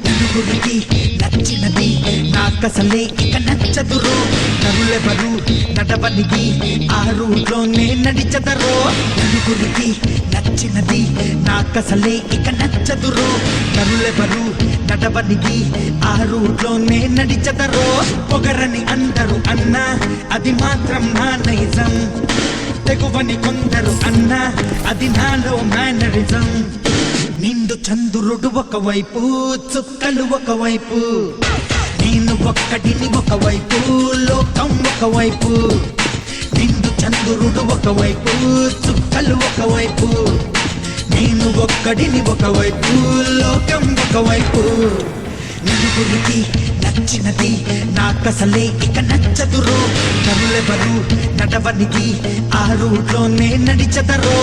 నలుగురికి నచ్చినది నాకసలే ఇక నచ్చదురో నరులెవరు నడవనిది ఆ రూట్లోనే నడిచదరో నలుగురికి నచ్చినది నాకసలే ఇక నచ్చదురో నరులెవరు నడవనిది ఆ రూట్లోనే నడిచదరో పొగరని అందరూ అన్నా అది మాత్రం నా నైజం తెగువని కొందరు అన్నా అది నాలో మేనరిజం నిండు చంద్రుడు ఒకవైపు చుక్కలు ఒకవైపు నేను ఒక్కడిని ఒకవైపు లోకం ఒకవైపు నిండు చంద్రుడు ఒకవైపు చుక్కలు ఒకవైపు నేను ఒక్కడిని ఒకవైపు లోకం ఒకవైపు నలుగురికి నచ్చినది నాకసలే ఇక నచ్చదురో నరులెవరు నడవనిది ఆ రూట్లోనే నడిచదరో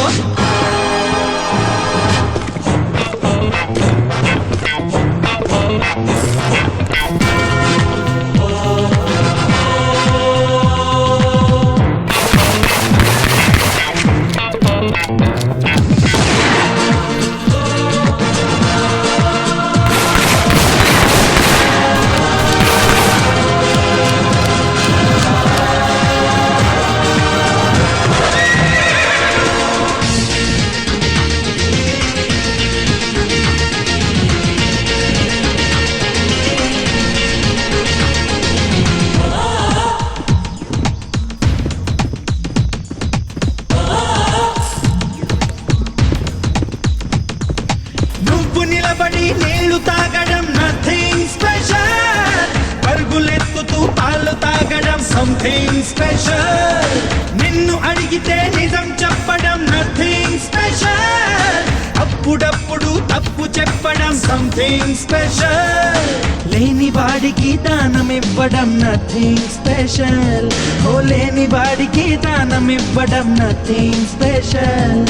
నిలబడి నీళ్లు తాగడం నథింగ్ స్పెషల్ పరుగులెత్తుతూ పాలు తాగడం సంథింగ్ స్పెషల్ నిన్ను అడిగితే నిజం చెప్పడం నథింగ్ స్పెషల్ అప్పుడప్పుడు తప్పు చెప్పడం సంథింగ్ స్పెషల్ లేని వాడికి దానం ఇవ్వడం నథింగ్ స్పెషల్ ఓ లేని వాడికి దానం ఇవ్వడం నథింగ్ స్పెషల్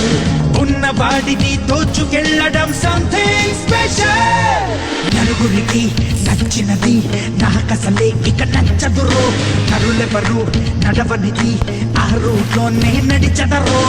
ఉన్న వాడిని దోచుకెళ్ళడం సంథింగ్ స్పెషల్ నలుగురికి నచ్చినది నాకసలే ఇక నచ్చదురో నరులెవరు నడవనిది ఆ రూట్లోనే నడిచదరో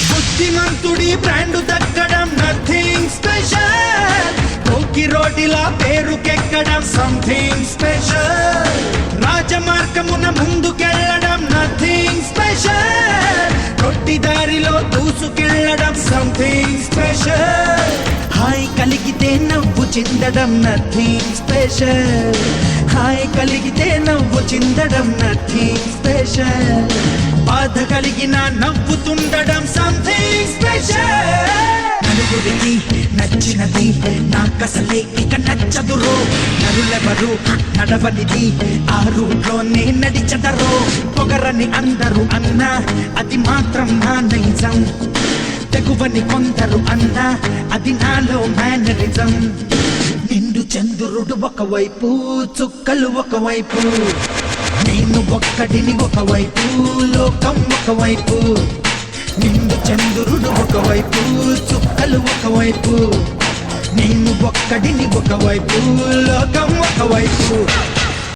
బుద్ధిమంతుడి బ్రాండు దక్కడం నథింగ్ స్పెషల్ కోకి రోటిలా పేరుకెక్కడం సంథింగ్ స్పెషల్ రాజమార్గమున ముందుకెళ్ళడం నథింగ్ స్పెషల్ కొట్టి దారిలో దూసుకెళ్ళడం సంథింగ్ స్పెషల్ హాయ్ కలిగితే నవ్వు చిందడం నథింగ్ స్పెషల్ హాయ్ కలిగితే నవ్వు చిందడం నథింగ్ స్పెషల్ బాధ కలిగిన నవ్వుతుండడం సంథింగ్ స్పెషల్ నలుగురికి నచ్చినది నాకసలే ఇక నచ్చదురో నరులెవరు నడవనిది ఆ రూట్లోనే నడిచదరో పొగరని అందరూ అన్నా అది మాత్రం నా నైజం తెగువని కొందరు అన్నా అది నాలో మేనరిజం నిండు చంద్రుడు ఒకవైపు చుక్కలు ఒకవైపు నేను ఒక్కడిని ఒకవైపు లోకం ఒకవైపు నిండు చంద్రుడు ఒకవైపు చుక్కలు ఒకవైపు నేను ఒక్కడిని ఒకవైపు లోకం ఒకవైపు